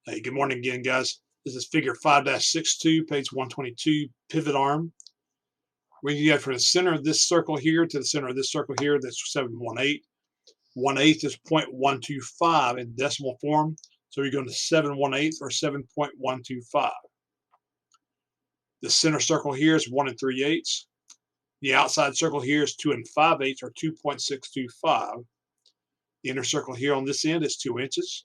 Hey, good morning again, guys. This is figure 5-62, page 122, pivot arm. We can get from the center of this circle here to the center of this circle here, that's 718. 1/8 is 0.125 in decimal form. So you're going to 7/1/8 or 7.125. The center circle here is 1 3/8. The outside circle here is 2 5/8 or 2.625. The inner circle here on this end is 2 inches.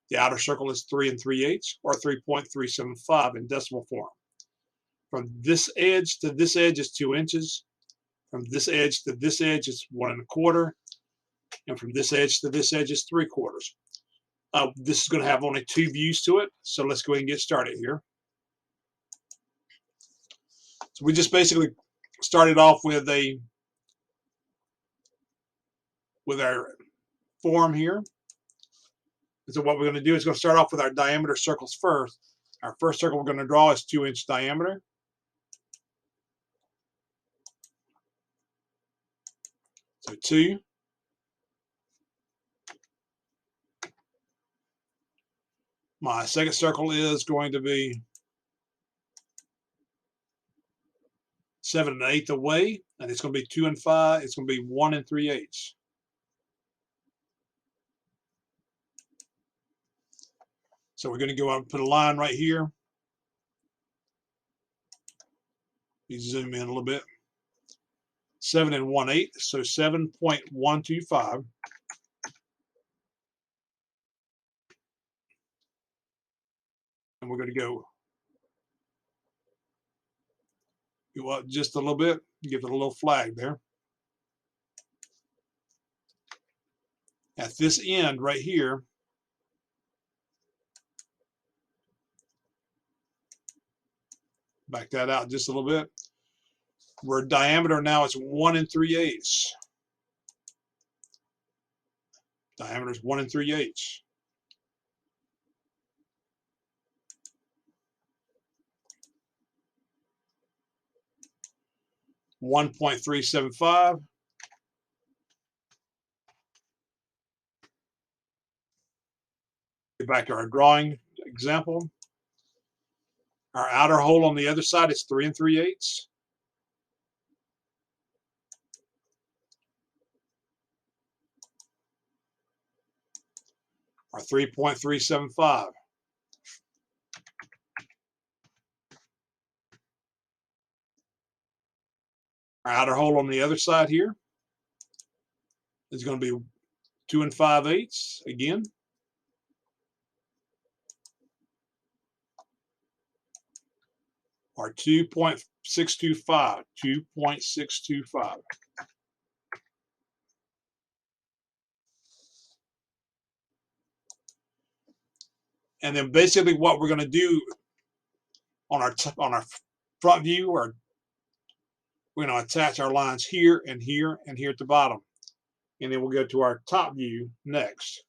The outer circle is 3 3/8 or 3.375 in decimal form. From this edge to this edge is 2 inches. From this edge to this edge is 1 1/4. And from this edge to this edge is 3/4. This is going to have only 2 views to it. So let's go ahead and get started here. So we just basically started off with our form here. So what we're going to do is going to start off with our diameter circles first. Our first circle we're going to draw is 2-inch diameter. So 2. My second circle is going to be 7 1/8 away, and it's going to be 2 5. It's going to be 1 3/8. So we're going to go out and put a line right here. You zoom in a little bit. 7 1/8, so 7.125. And we're going to go up just a little bit, give it a little flag there. At this end right here, back that out just a little bit. Where diameter now is 1 3/8. Diameter is 1 3/8. 1.375. Get back to our drawing example. Our outer hole on the other side is 3 3/8. Our 3.375. Our outer hole on the other side here is going to be 2 5/8 again. Or 2.625. 2.625. And then basically what we're going to do on our front view, or we're going to attach our lines here and here and here at the bottom. And then we'll go to our top view next.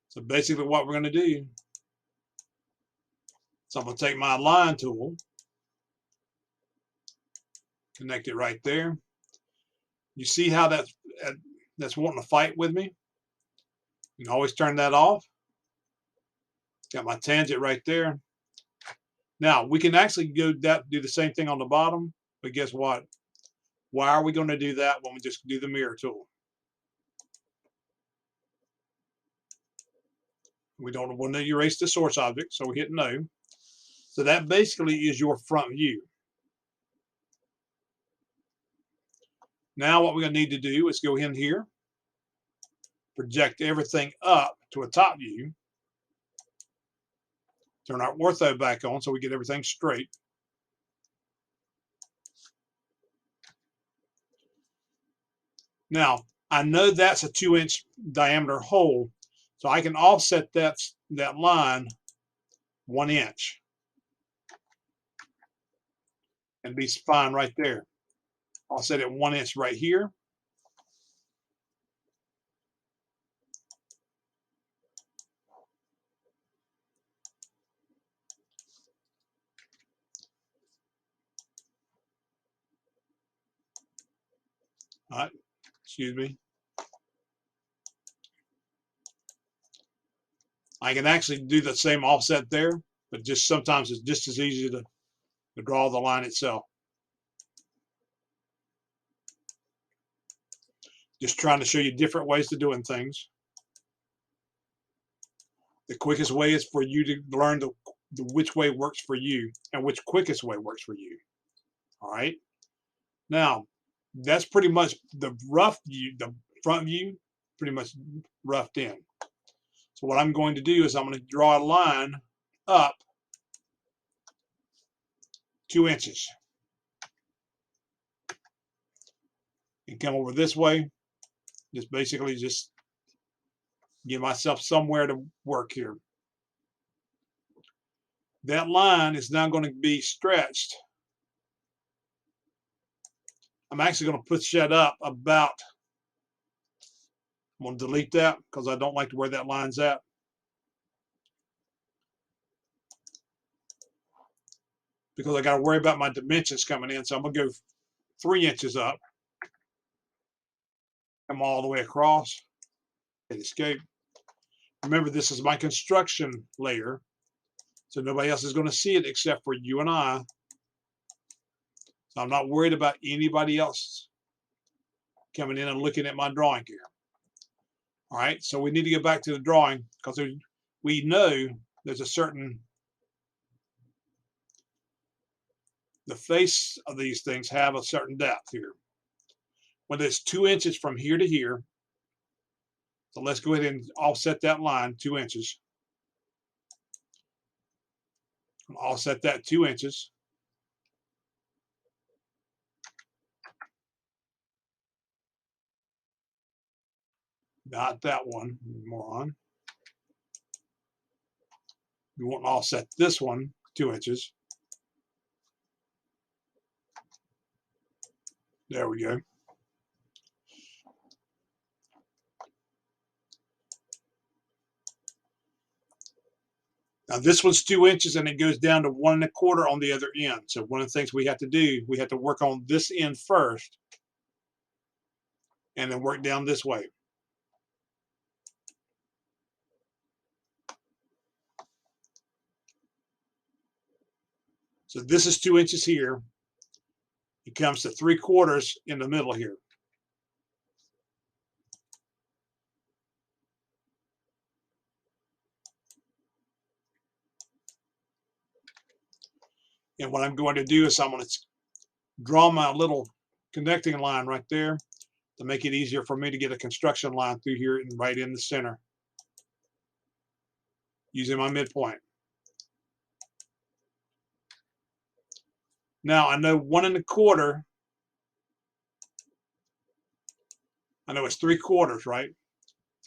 So basically what we're going to do, so I'm going to take my line tool, connect it right there. You see how that's wanting to fight with me? You can always turn that off. Got my tangent right there. Now we can actually do the same thing on the bottom, but guess what? Why are we going to do that when we just do the mirror tool? We don't want to erase the source object, so we hit no. So that basically is your front view. Now what we're going to need to do is go in here, project everything up to a top view, turn our ortho back on so we get everything straight. Now, I know that's a 2-inch diameter hole, so I can offset that line 1 inch and be fine right there. I'll set it 1 inch right here. All right, excuse me. I can actually do the same offset there, but just sometimes it's just as easy to draw the line itself. Just trying to show you different ways to doing things. The quickest way is for you to learn the which way works for you and which quickest way works for you. All right. Now, that's pretty much the rough view, the front view, pretty much roughed in. So what I'm going to do is I'm going to draw a line up 2 inches and come over this way. Just basically just give myself somewhere to work here. That line is now going to be stretched. I'm actually going to push that up about, I'm going to delete that because I don't like where that line's at. Because I got to worry about my dimensions coming in. So I'm going to go 3 inches up. Come all the way across. Hit escape. Remember, this is my construction layer. So nobody else is going to see it except for you and I. So I'm not worried about anybody else coming in and looking at my drawing here. All right, so we need to get back to the drawing because we know there's a certain, the face of these things have a certain depth here. When it's 2 inches from here to here, so let's go ahead and offset that line 2 inches. Offset that 2 inches. Not that one, moron. We want to offset this one 2 inches. There we go. Now this one's 2 inches and it goes down to 1 1/4 on the other end. So one of the things we have to do, we have to work on this end first and then work down this way. So this is 2 inches here. It comes to 3/4 in the middle here. And what I'm going to do is I'm going to draw my little connecting line right there to make it easier for me to get a construction line through here and right in the center using my midpoint. Now I know 1 1/4. I know it's 3/4, right?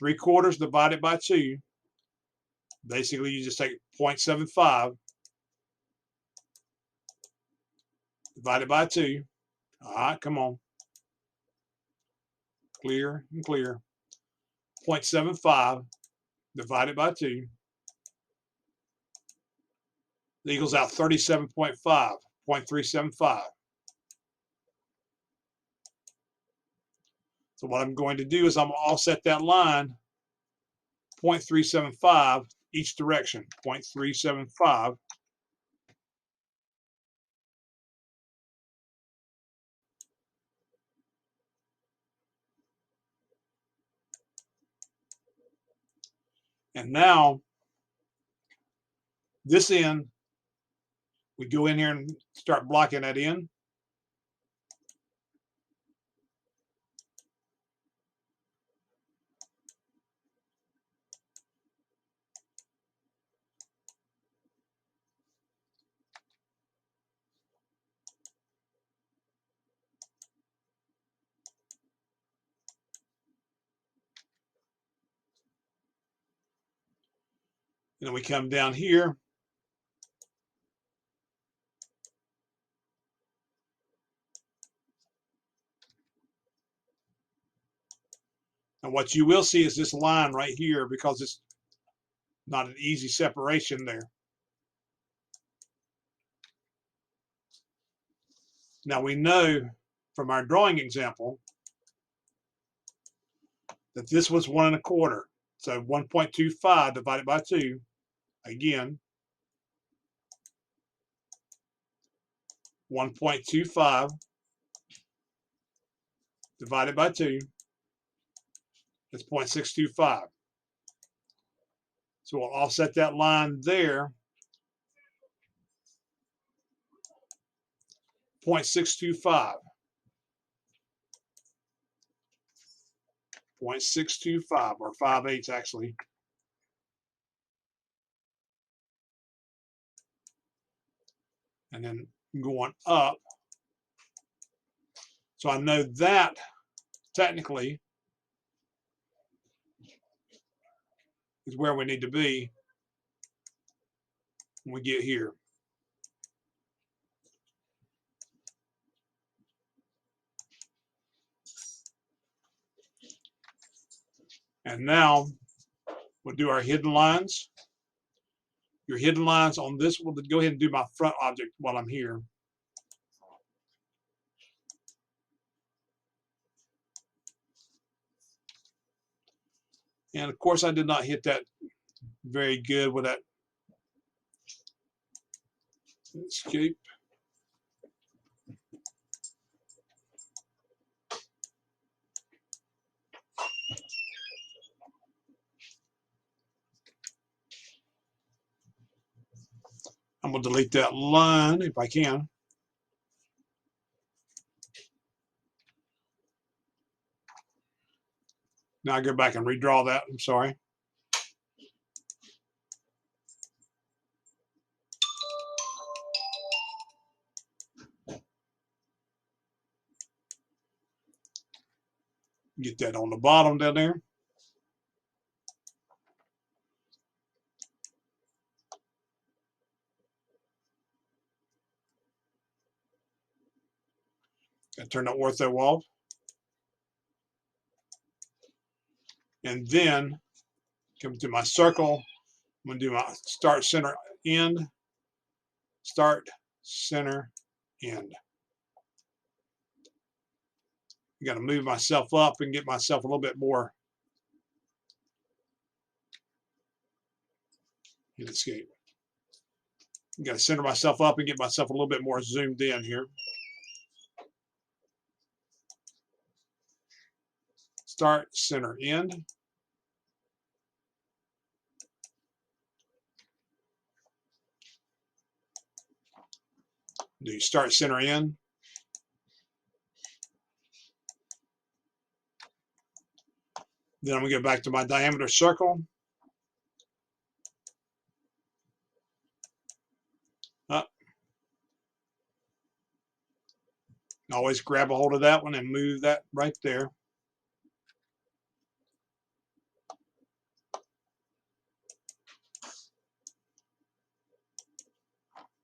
3/4 divided by 2. Basically, you just take 0.75 divided by 2. All right, come on. Clear and clear. 0.75 divided by 2 equals out 37.5, 0.375. So what I'm going to do is I'm going to offset that line 0.375 each direction, 0.375. And now this end, we go in here and start blocking that in. And then we come down here. And what you will see is this line right here because it's not an easy separation there. Now we know from our drawing example that this was 1 1/4. So 1.25 divided by 2, again, 1.25 divided by 2 is 0.625. So we'll offset that line there, 0.625. 0.625, or 5/8 actually. And then going up. So I know that technically is where we need to be when we get here. And now we'll do our hidden lines. Your hidden lines on this, we'll go ahead and do my front object while I'm here. And of course, I did not hit that very good with that escape. I'm going to delete that line if I can. Now I go back and redraw that. I'm sorry. Get that on the bottom down there. I turn that ortho off. And then come to my circle. I'm going to do my start, center, end. Start, center, end. I got to move myself up and get myself a little bit more. Hit escape. I got to center myself up and get myself a little bit more zoomed in here. Start, center, end. Do start, center, end. Then I'm going to go back to my diameter circle. Up. Always grab a hold of that one and move that right there.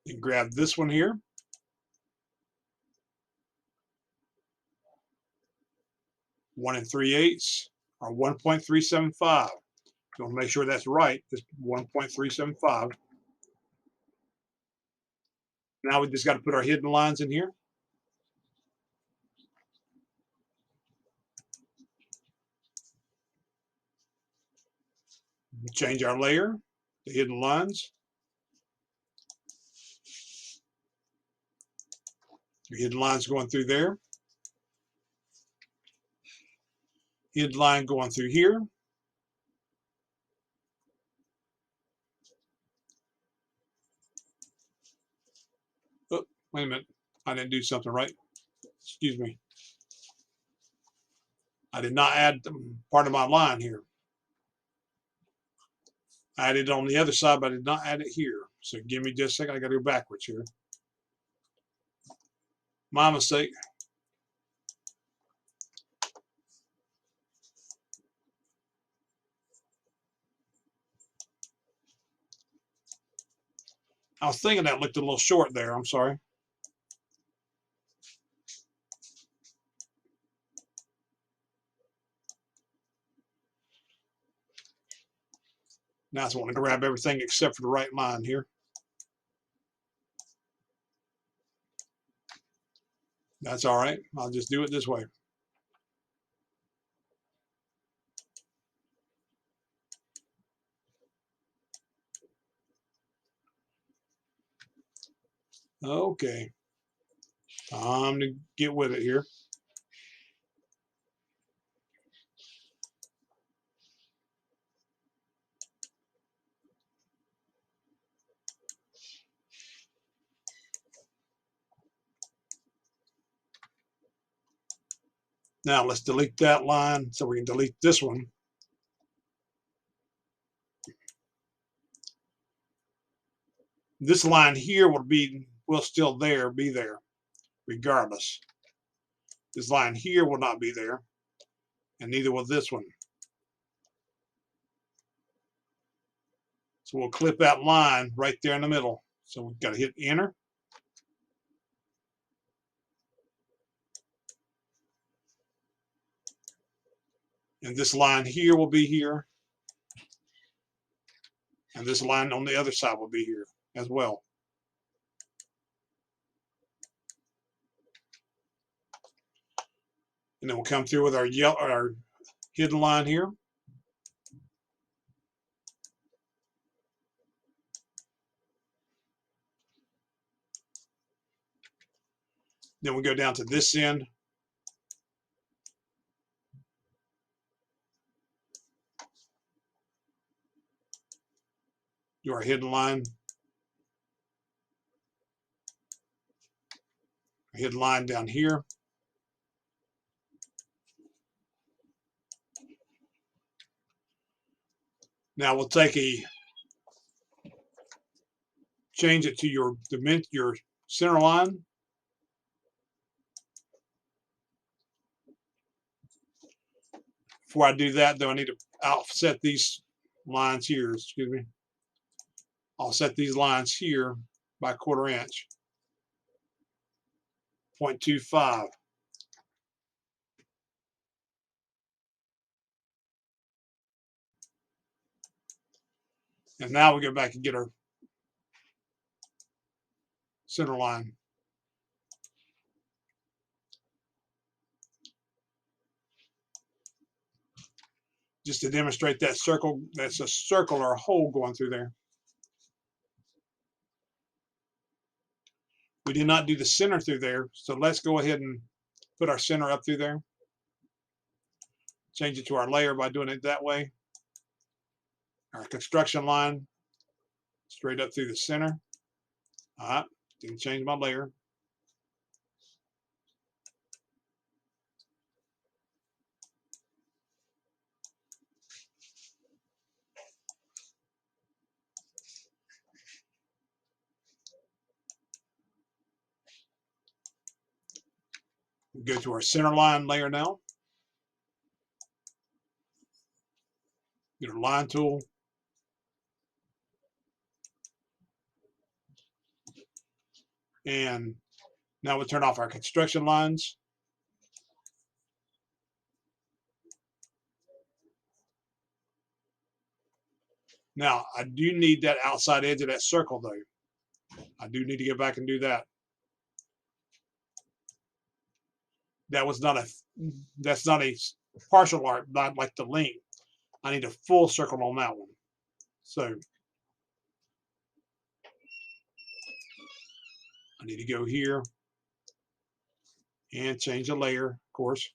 And grab this one here. One and 3/8 or 1.375. You want to make sure that's right. Just 1.375. Now we just got to put our hidden lines in here. Change our layer, the hidden lines. Your hidden lines going through there. Hidden line going through here. Oh, wait a minute. I didn't do something right. Excuse me. I did not add part of my line here. I added it on the other side, but I did not add it here. So give me just a second. I got to go backwards here. My mistake. I was thinking that looked a little short there. I'm sorry. Now I just want to grab everything except for the right line here. That's all right. I'll just do it this way. Okay, time to get with it here. Now let's delete that line so we can delete this one. This line here will still be there regardless. This line here will not be there, and neither will this one. So we'll clip that line right there in the middle. So we've got to hit enter. And this line here will be here. And this line on the other side will be here as well. And then we'll come through with our hidden line here. Then we go down to this end. Do our hidden line. Hidden line down here. Now we'll take change it to your center line. Before I do that, though, I need to offset these lines here. Excuse me. I'll set these lines here by 1/4 inch. 0.25. And now we go back and get our center line. Just to demonstrate that circle, that's a circle or a hole going through there. We did not do the center through there, so let's go ahead and put our center up through there. Change it to our layer by doing it that way. Our construction line straight up through the center. All right, didn't change my layer. We'll go to our center line layer now. Get our line tool. And now we'll turn off our construction lines. Now, I do need that outside edge of that circle, though. I do need to go back and do that. That's not a partial arc, not like the length. I need a full circle on that one. So I need to go here and change the layer, of course.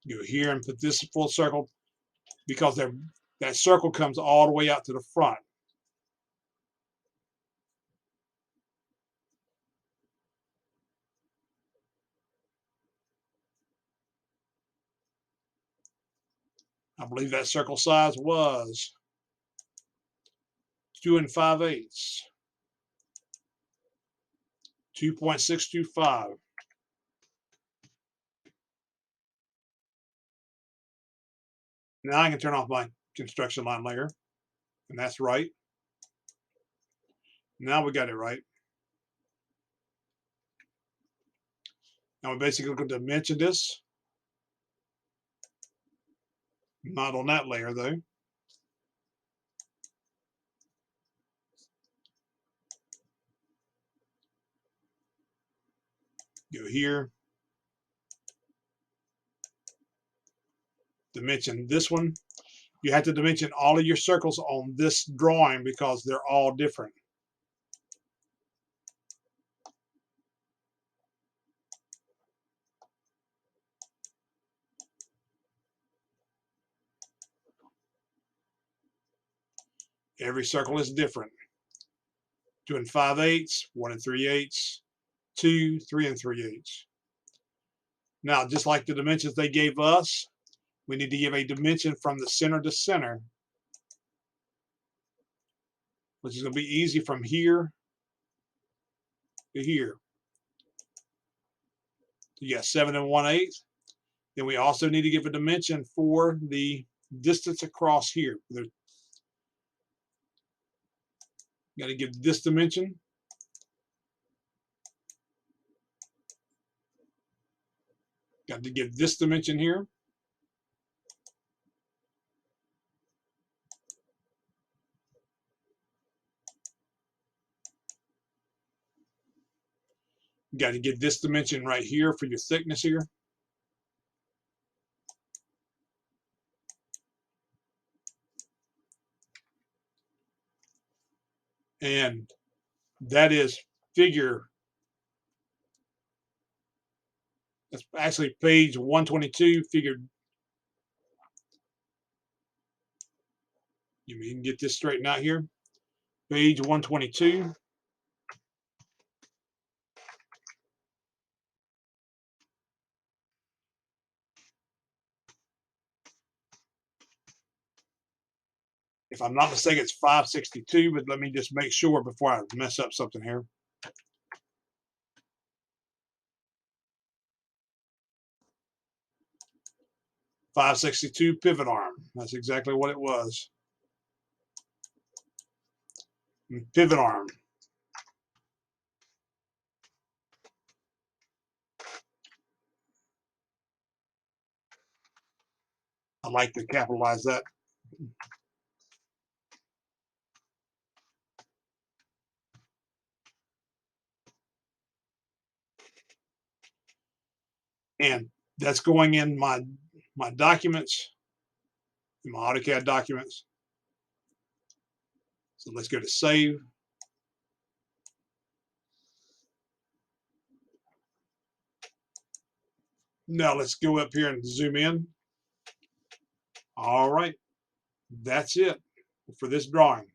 Go here and put this full circle because that circle comes all the way out to the front. I believe that circle size was 2 5/8. 2.625. Now I can turn off my construction line layer, and that's right. Now we got it right. Now we're basically going to dimension this. Not on that layer, though. Go here. dimension this one. You have to dimension all of your circles on this drawing because they're all different. Every circle is different. 2 5/8, 1 3/8, 2, 3 3/8. Now, just like the dimensions they gave us, we need to give a dimension from the center to center, which is going to be easy from here to here. You got 7 1/8. Then we also need to give a dimension for the distance across here. Got to give this dimension. Got to give this dimension here. Got to give this dimension right here for your thickness here. And that is figure, that's actually page 122, figure. You can get this straightened out here. Page 122. If I'm not mistaken, it's 562, but let me just make sure before I mess up something here. .562 pivot arm. That's exactly what it was. Pivot arm. I like to capitalize that. And that's going in my documents, in my AutoCAD documents. So let's go to save. Now let's go up here and zoom in. All right, that's it for this drawing.